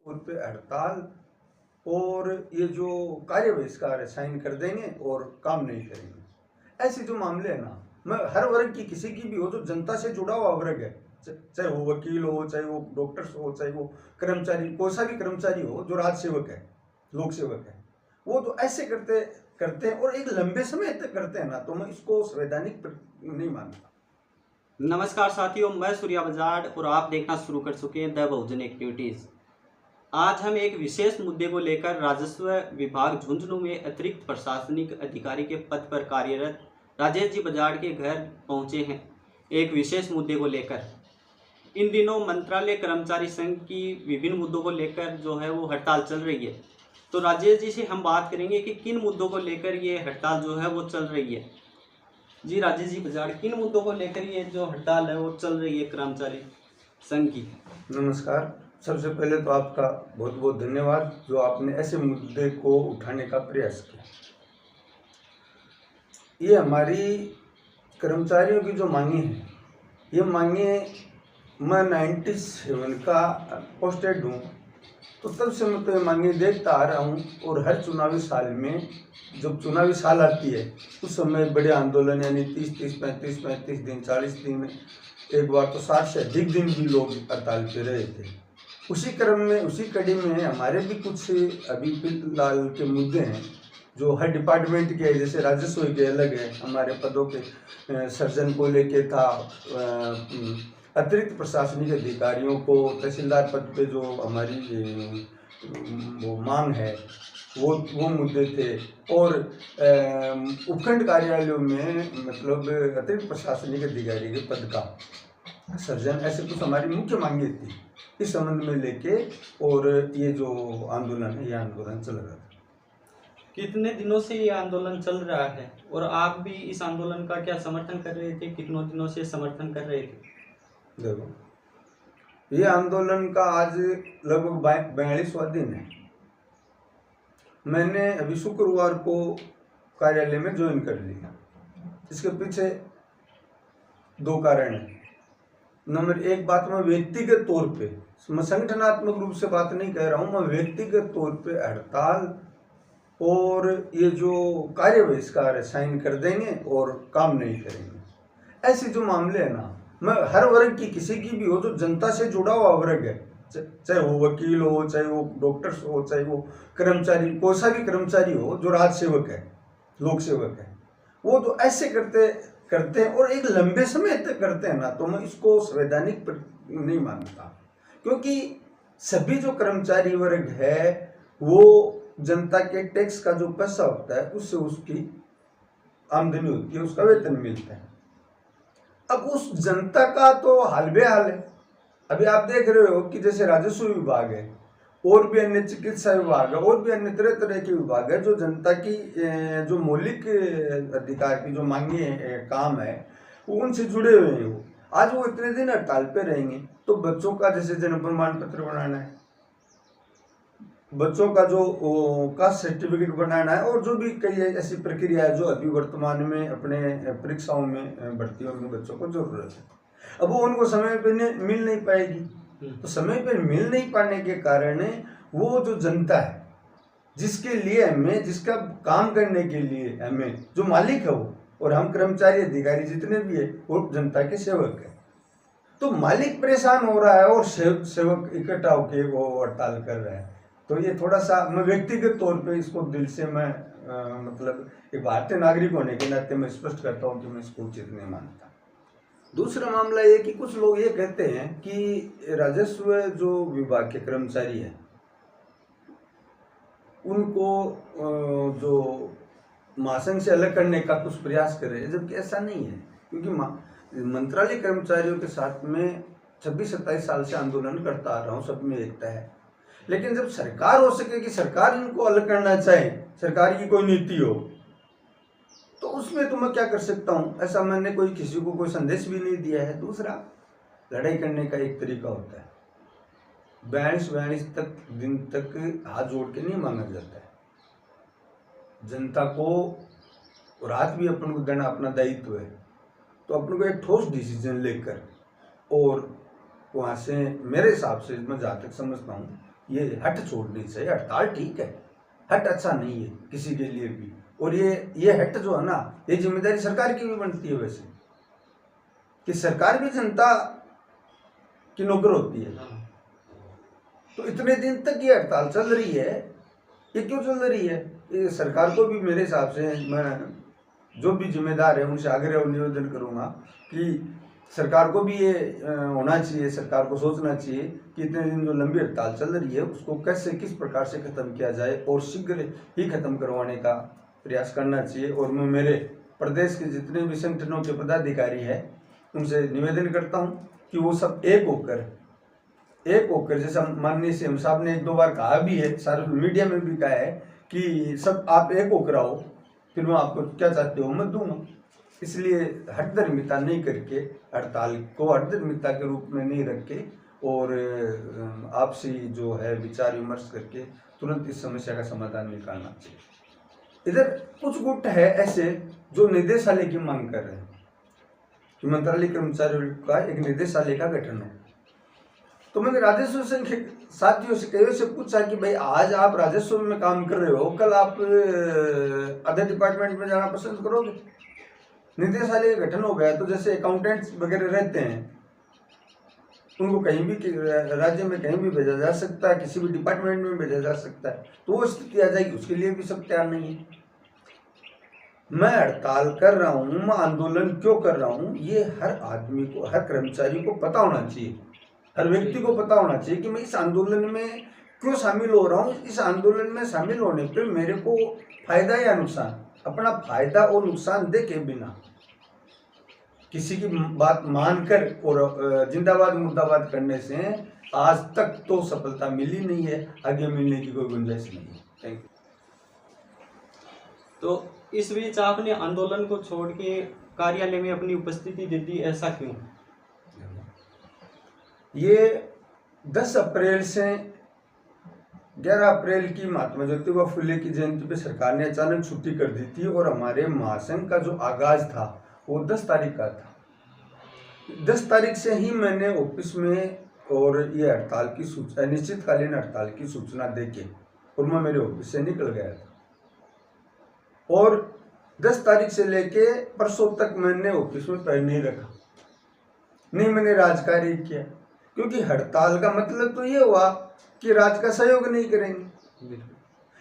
उन पे हड़ताल और ये जो कार्य बहिष्कार है साइन कर देंगे और काम नहीं करेंगे। ऐसे जो मामले हैं ना, मैं हर वर्ग की किसी की भी हो, जो जनता से जुड़ा हुआ वर्ग है, चाहे वो वकील हो, चाहे वो डॉक्टर्स हो, चाहे वो कर्मचारी, कोई सा भी कर्मचारी हो जो राज सेवक है, लोक सेवक है, वो तो ऐसे करते करते हैं और एक लंबे समय तक करते हैं ना, तो मैं इसको संवैधानिक नहीं मानता। नमस्कार साथियों, मैं सूर्या बजाड़ और आप देखना शुरू कर चुके हैं द बहुजन एक्टिविटीज़। आज हम एक विशेष मुद्दे को लेकर राजस्व विभाग झुंझुनू में अतिरिक्त प्रशासनिक अधिकारी के पद पर कार्यरत राजेश जी बजाड़ के घर पहुंचे हैं। एक विशेष मुद्दे को लेकर इन दिनों मंत्रालय कर्मचारी संघ की विभिन्न मुद्दों को लेकर जो है वो हड़ताल चल रही है। तो राजेश जी से हम बात करेंगे कि किन मुद्दों को लेकर ये हड़ताल जो है वो चल रही है। जी राजेश जी बजाड़, किन मुद्दों को लेकर ये जो हड़ताल है वो चल रही है कर्मचारी संघ की? नमस्कार। सबसे पहले तो आपका बहुत बहुत धन्यवाद जो आपने ऐसे मुद्दे को उठाने का प्रयास किया। ये हमारी कर्मचारियों की जो मांगे हैं, ये मांगे मैं 97 का पोस्टेड हूँ, तो तब से मैं तो ये मांगे देखता आ रहा हूँ। और हर चुनावी साल में जब चुनावी साल आती है उस समय बड़े आंदोलन, यानी 30-30, 35-35 दिन, 40 दिन, एक बार तो 60 से अधिक दिन भी लोग हड़ताल पे रहे थे। उसी क्रम में, उसी कड़ी में हमारे भी कुछ अभी फिलहाल के मुद्दे हैं जो हर डिपार्टमेंट के, जैसे राजस्व के अलग है, हमारे पदों के सर्जन को लेके था, अतिरिक्त प्रशासनिक अधिकारियों को तहसीलदार पद पे जो हमारी वो मांग है वो मुद्दे थे, और उपखंड कार्यालयों में मतलब अतिरिक्त प्रशासनिक अधिकारी के पद का सर्जन, ऐसे कुछ हमारी मुख्य मांगे थी इस संबंध में लेके। और ये जो आंदोलन है, ये आंदोलन चल रहा था। कितने दिनों से ये आंदोलन चल रहा है और आप भी इस आंदोलन का क्या समर्थन कर रहे थे? कितनों दिनों से समर्थन कर रहे थे? देखो, ये आंदोलन का आज लगभग 42वां दिन है। मैंने अभी शुक्रवार को कार्यालय में ज्वाइन कर लिया। इसके पीछे दो कारण हैं। नंबर एक, बात मैं व्यक्तिगत तौर पे, मैं संगठनात्मक रूप से बात नहीं कह रहा हूँ, मैं व्यक्तिगत तौर पे हड़ताल और ये जो कार्य बहिष्कार है साइन कर देंगे और काम नहीं करेंगे। ऐसे जो मामले हैं ना, मैं हर वर्ग की किसी की भी हो, जो जनता से जुड़ा हुआ वर्ग है, चाहे वो वकील हो, चाहे वो डॉक्टर्स हो, चाहे वो कर्मचारी, कोई सा भी कर्मचारी हो जो राज सेवक है, लोक सेवक है, वो तो ऐसे करते हैं और एक लंबे समय तक करते हैं ना, तो मैं इसको संवैधानिक नहीं मानता। क्योंकि सभी जो कर्मचारी वर्ग है वो जनता के टैक्स का जो पैसा होता है उससे उसकी आमदनी होती है, उसका वेतन मिलता है। अब उस जनता का तो हाल बेहाल है। अभी आप देख रहे हो कि जैसे राजस्व विभाग है, और भी अन्य चिकित्सा विभाग है, और भी अन्य तरह तरह के विभाग है, जो जनता की जो मौलिक अधिकार की जो मांगे काम है वो उनसे जुड़े हुए हैं। वो आज वो इतने दिन हड़ताल पे रहेंगे, तो बच्चों का जैसे जन्म प्रमाण पत्र बनाना है, बच्चों का जो कास्ट सर्टिफिकेट बनाना है, और जो भी कई ऐसी प्रक्रिया है जो अभी वर्तमान में अपने परीक्षाओं में, भर्तियों में बच्चों को जरूरत है, अब वो उनको समय पे मिल नहीं पाएगी। तो समय पे मिल नहीं पाने के कारण वो जो जनता है जिसके लिए हमें, जिसका काम करने के लिए हमें जो मालिक है वो, और हम कर्मचारी अधिकारी जितने भी है वो जनता के सेवक है, तो मालिक परेशान हो रहा है और सेवक इकट्ठा होकर वो हड़ताल कर रहा है। तो ये थोड़ा सा, मैं व्यक्तिगत तौर पे इसको दिल से मैं मतलब एक भारतीय नागरिक होने के नाते मैं स्पष्ट करता हूँ कि मैं इसको उचित नहीं मानता। दूसरा मामला ये कि कुछ लोग ये कहते हैं कि राजस्व जो विभाग के कर्मचारी हैं उनको जो महासंघ से अलग करने का कुछ प्रयास कर रहे हैं, जबकि ऐसा नहीं है। क्योंकि मंत्रालय कर्मचारियों के साथ में 26-27 साल से आंदोलन करता आ रहा हूँ, सब में एकता है। लेकिन जब सरकार हो सके कि सरकार इनको अलग करना चाहे, सरकार की कोई नीति हो, तो उसमें तो मैं क्या कर सकता हूँ, ऐसा मैंने कोई किसी को कोई संदेश भी नहीं दिया है। दूसरा, लड़ाई करने का एक तरीका होता है, 42 दिन तक हाथ जोड़ के नहीं मांगा जाता है। जनता को रात भी अपन को देना अपना दायित्व है, तो अपन को एक ठोस डिसीजन लेकर, और वहाँ से मेरे हिसाब से मैं जहाँ तक समझता हूँ ये हट छोड़नी चाहिए। हड़ताल ठीक है, हट अच्छा नहीं है किसी के लिए भी। और ये हट जो है ना, ये जिम्मेदारी सरकार की भी बनती है वैसे, कि सरकार भी जनता की नौकर होती है। तो इतने दिन तक ये हड़ताल चल रही है, ये क्यों चल रही है? ये सरकार को भी मेरे हिसाब से, मैं जो भी जिम्मेदार है उनसे आग्रह और निवेदन करूंगा कि सरकार को भी ये होना चाहिए, सरकार को सोचना चाहिए कि इतने दिन जो लंबी हड़ताल चल रही है उसको कैसे, किस प्रकार से खत्म किया जाए और शीघ्र ही खत्म करवाने का प्रयास करना चाहिए। और मैं मेरे प्रदेश के जितने भी संगठनों के पदाधिकारी हैं उनसे निवेदन करता हूँ कि वो सब एक होकर जैसा माननीय सीएम साहब ने 1-2 बार कहा भी है, सारे मीडिया में भी कहा है कि सब आप एक होकर आओ, फिर मैं आपको क्या चाहते हो मैं दूंगा। इसलिए हठधर्मिता नहीं करके, हड़ताल को हठधर्मिता के रूप में नहीं रख के, और आपसी जो है विचार विमर्श करके तुरंत इस समस्या का समाधान निकालना चाहिए। इधर कुछ गुट है ऐसे जो निदेशालय की मांग कर रहे हैं कि मंत्रालय कर्मचारियों का एक निदेशालय का गठन हो। तो मैंने राजस्व संघ के साथियों से कई से पूछा कि भाई आज आप राजस्व में काम कर रहे हो, कल आप अदर डिपार्टमेंट में जाना पसंद करोगे? निदेशालय का गठन हो गया तो जैसे अकाउंटेंट्स वगैरह रहते हैं उनको कहीं भी राज्य में कहीं भी भेजा जा सकता है, किसी भी डिपार्टमेंट में भेजा जा सकता है, तो वो स्थिति आ जाएगी। उसके लिए भी सब तैयार नहीं है। मैं हड़ताल कर रहा हूँ, मैं आंदोलन क्यों कर रहा हूँ, ये हर आदमी को, हर कर्मचारी को पता होना चाहिए, हर व्यक्ति को पता होना चाहिए कि मैं इस आंदोलन में क्यों शामिल हो रहा हूँ। इस आंदोलन में शामिल होने पे मेरे को फायदा या नुकसान, अपना फायदा और नुकसान देखे बिना किसी की बात मानकर और जिंदाबाद मुर्दाबाद करने से आज तक तो सफलता मिली नहीं है, आगे मिलने की कोई गुंजाइश नहीं है। Thank you. तो इस बीच आपने आंदोलन को छोड़ के कार्यालय में अपनी उपस्थिति दे दी, ऐसा क्यों? ये 10 अप्रैल से 11 अप्रैल की महात्मा ज्योतिबा फुले की जयंती पे सरकार ने अचानक छुट्टी कर दी थी और हमारे महासंघ का जो आगाज था वो 10 तारीख का था। 10 तारीख से ही मैंने ऑफिस में और ये हड़ताल की सूचना, अनिश्चितकालीन हड़ताल की सूचना देके और मैं मेरे ऑफिस से निकल गया था। और 10 तारीख से लेके परसों तक मैंने ऑफिस में पैर नहीं रखा, नहीं मैंने राजकार्य किया, क्योंकि हड़ताल का मतलब तो ये हुआ कि राज का सहयोग नहीं करेंगे।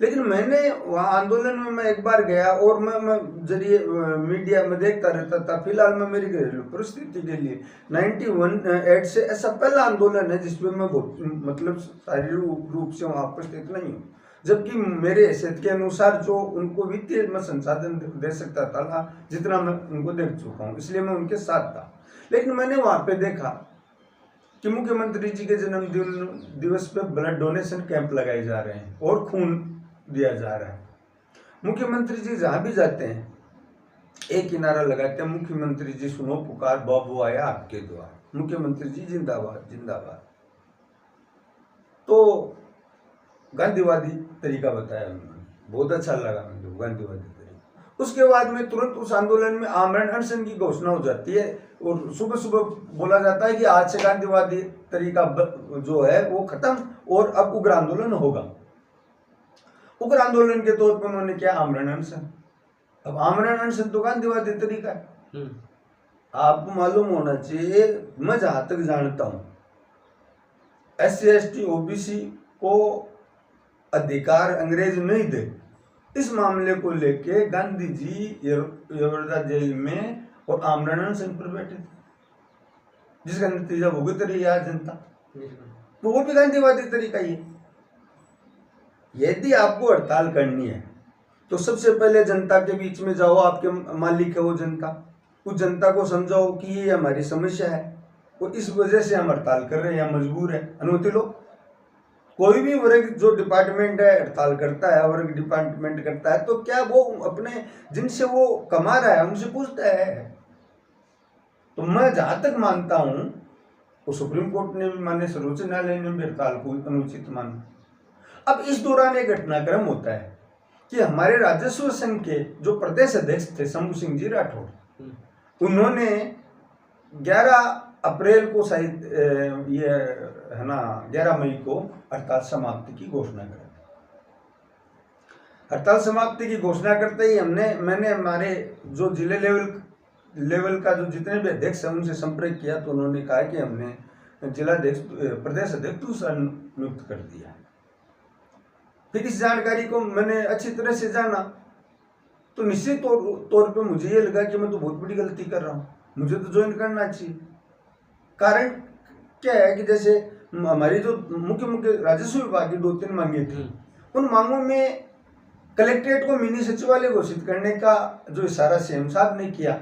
लेकिन मैंने वहाँ आंदोलन में मैं एक बार गया और मैं जरिए मीडिया में देखता रहता था। फिलहाल मैं मेरी घरेलू परिस्थिति के लिए 91 से ऐसा पहला आंदोलन है जिसमें मैं मतलब शारीरिक रूप से वहाँ उपस्थित नहीं हूँ, जबकि मेरे हैसियत के अनुसार जो उनको वित्तीय मैं संसाधन दे सकता था ना, जितना मैं उनको दे चुका हूँ, इसलिए मैं उनके साथ था। लेकिन मैंने वहाँ पे देखा कि मुख्यमंत्री जी के जन्मदिन दिवस पे ब्लड डोनेशन कैंप लगाए जा रहे हैं और खून दिया जा रहा है। मुख्यमंत्री जी जहाँ भी जाते हैं एक ही नारा लगाते हैं, मुख्यमंत्री जी सुनो पुकार, बाबू आया आपके द्वार, मुख्यमंत्री जी जिंदाबाद जिंदाबाद। तो गांधीवादी तरीका बताया उन्होंने, बहुत अच्छा लगा मुझे गांधीवादी तरीका। उसके बाद में तुरंत उस आंदोलन में आमरण अनशन की घोषणा हो जाती है और सुबह सुबह बोला जाता है कि आज से गांधीवादी तरीका जो है वो खत्म और अब उग्र आंदोलन होगा। उग्र आंदोलन के तौर पर उन्होंने क्या, आमरण अनशन। अब आमरण अनशन तो गांधीवादी तरीका है। आपको मालूम होना चाहिए, मैं जहां तक जानता हूं SC ST OBC को अधिकार अंग्रेज नहीं दे, इस मामले को लेके गांधी जी यवरदा जेल में और आमरण अनशन पर बैठे थे, जिसका नतीजा भुगत रही है आज जनता। तो वो भी गांधीवादी तरीका ही है। यदि आपको हड़ताल करनी है तो सबसे पहले जनता के बीच में जाओ, आपके मालिक है वो जनता, उस जनता को समझाओ कि ये हमारी समस्या है और इस वजह से हम हड़ताल कर रहे हैं या मजबूर है, अनुमति लो। कोई भी वर्ग जो डिपार्टमेंट है हड़ताल करता है, वर्ग डिपार्टमेंट करता है, तो क्या वो अपने जिनसे वो कमा रहा है उनसे पूछता है? तो मैं जहां तक मानता हूं, तो सुप्रीम कोर्ट ने भी माने, सर्वोच्च न्यायालय ने भी हड़ताल को अनुचित माना। अब इस दौरान एक घटनाक्रम होता है कि हमारे राजस्व संघ के जो प्रदेश अध्यक्ष थे शंभू सिंह जी राठौर, उन्होंने 11 अप्रैल को शायद ये है ना 11 मई को हड़ताल समाप्ति की घोषणा करी। हड़ताल समाप्ति की घोषणा करते ही मैंने हमारे जो जिले लेवल का जो जितने भी अध्यक्ष हैं उनसे संपर्क किया, तो उन्होंने कहा कि हमने जिलाध्यक्ष प्रदेश अध्यक्ष दूसरा नियुक्त कर दिया। फिर इस जानकारी को मैंने अच्छी तरह से जाना, तो निश्चित तौर पे मुझे ये लगा कि मैं तो बहुत बड़ी गलती कर रहा हूँ, मुझे तो ज्वाइन करना चाहिए। कारण क्या है कि जैसे हमारी जो मुख्य राजस्व विभाग की 2-3 मांगे थी, उन मांगों में कलेक्ट्रेट को मिनी सचिवालय घोषित करने का जो इशारा सीएम साहब ने किया,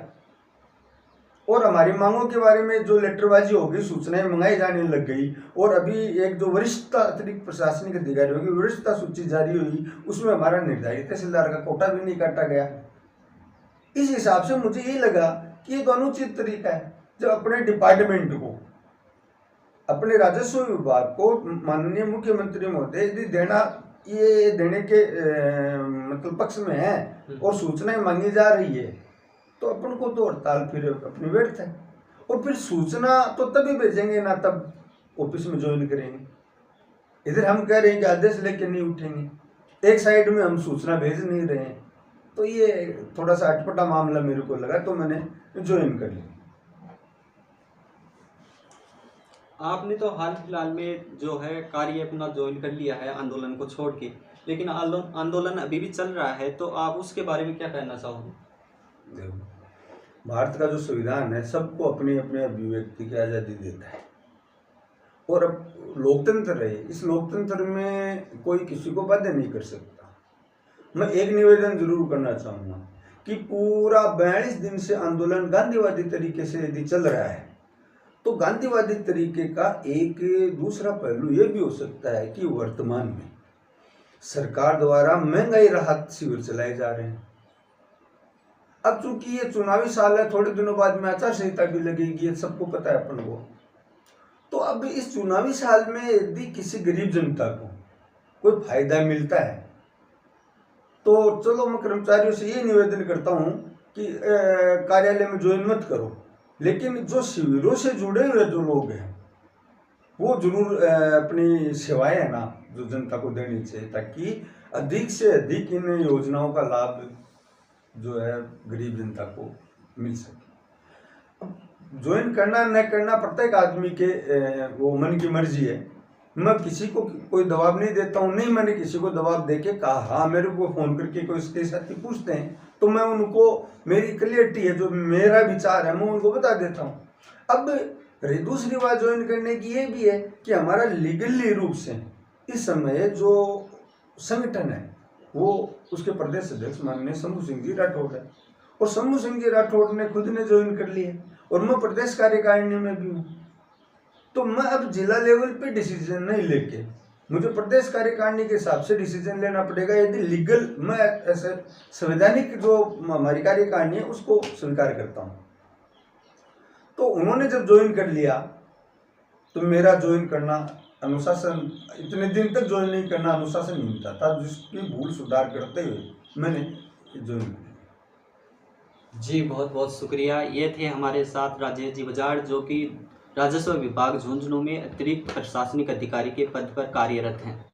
और हमारी मांगों के बारे में जो लेटरबाजी हो गई, सूचनाएं मंगाई जाने लग गई, और अभी एक जो वरिष्ठ अतिरिक्त प्रशासनिक अधिकारी होगी वरिष्ठता सूची जारी हुई, उसमें हमारा निर्धारित तहसीलदार का कोटा भी नहीं काटा गया। इस हिसाब से मुझे ये लगा कि ये तो अनुचित तरीका है, जब अपने डिपार्टमेंट को, अपने राजस्व विभाग को माननीय मुख्यमंत्री महोदय देने के मतलब पक्ष में है और सूचनाएं मांगी जा रही है, तो अपन को तो हड़ताल फिर अपनी व्यर्थ है। और फिर सूचना तो तभी भेजेंगे ना तब ऑफिस में ज्वाइन करेंगे। इधर हम कह रहे हैं कि आदेश लेके नहीं उठेंगे, एक साइड में हम सूचना भेज नहीं रहे हैं, तो ये थोड़ा सा अटपटा मामला मेरे को लगा, तो मैंने ज्वाइन कर लिया। आपने तो हाल फिलहाल में जो है कार्य अपना ज्वाइन कर लिया है आंदोलन को छोड़ के, लेकिन आंदोलन अभी भी चल रहा है, तो आप उसके बारे में क्या कहना चाहोगे? भारत का जो संविधान है सबको अपनी अपनी अभिव्यक्ति की आज़ादी देता है, और अब लोकतंत्र है, इस लोकतंत्र में कोई किसी को बाध्य नहीं कर सकता। मैं एक निवेदन जरूर करना चाहूँगा कि पूरा 42 दिन से आंदोलन गांधीवादी तरीके से यदि चल रहा है, तो गांधीवादी तरीके का एक दूसरा पहलू ये भी हो सकता है कि वर्तमान में सरकार द्वारा महंगाई राहत शिविर चलाए जा रहे हैं। अब चूंकि ये चुनावी साल है, थोड़े दिनों बाद में आचार संहिता भी लगेगी, ये सबको पता है अपन को। तो अब इस चुनावी साल में यदि किसी गरीब जनता को कोई फायदा मिलता है, तो चलो मैं कर्मचारियों से ये निवेदन करता हूँ कि कार्यालय में ज्वाइन मत करो, लेकिन जो शिविरों से जुड़े हुए जो लोग हैं वो जरूर अपनी सेवाएं है ना जो जनता को देनी चाहिए, ताकि अधिक से अधिक इन योजनाओं का लाभ जो है गरीब जनता को मिल सके। अब ज्वाइन करना न करना प्रत्येक आदमी के वो मन की मर्जी है। मैं किसी को कोई दबाव नहीं देता हूँ, नहीं मैंने किसी को दबाव देके कहा। हाँ, मेरे को फोन करके कोई इसके साथी पूछते हैं तो मैं उनको, मेरी क्लियरिटी है, जो मेरा विचार है मैं उनको बता देता हूँ। अब दूसरी बात ज्वाइन करने की ये भी है कि हमारा लीगली रूप से इस समय जो संगठन है वो उसके प्रदेश अध्यक्ष माननीय शंभू सिंह जी राठौड़ है, और शंभू सिंह जी राठौड़ ने खुद ने ज्वाइन कर लिया, और मैं प्रदेश कार्यकारिणी में भी हूँ। तो मैं अब जिला लेवल पे डिसीजन नहीं लेके मुझे प्रदेश कार्यकारिणी के हिसाब से डिसीजन लेना पड़ेगा, यदि लीगल मैं ऐसे संवैधानिक जो हमारी कार्यकारिणी है उसको स्वीकार करता हूँ। तो उन्होंने जब ज्वाइन कर लिया तो मेरा ज्वाइन करना अनुशासन, इतने दिन तक ज्वाइन नहीं करना अनुशासनहीनता था, जिसकी भूल सुधार करते हुए मैंने ज्वाइन किया। जी बहुत बहुत शुक्रिया। ये थे हमारे साथ राजेश जी बजाड़, जो कि राजस्व विभाग झुंझुनू में अतिरिक्त प्रशासनिक अधिकारी के पद पर कार्यरत हैं।